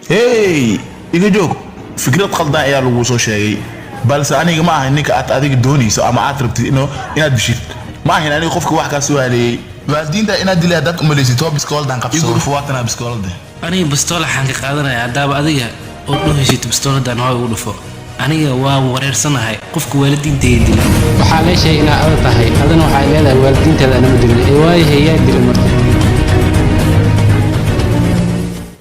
hey iga joog fikrad khaldan ayaa lagu soo sheegay balse aniga ma ahan ninka aad adiga doonayso ama aad rabtid inaad bishid ma ahan aniga qofka wax ka soo haleeyay waalidiinta inaad dilaa dad umaleysi top biskooldan qabso igu fuwaatana biskoolada aniga bastool xaan ka qaadanaya hadaaba adiga oo dhuhaysid bistooladan hooy ugu dhufo aniga waa wareersanahay qofka waalidiinteeda dila waxaa la sheegay inaad tahay adana waxay leedahay waalidiinteeda anama dilin ee waayahay yaa dilay markaa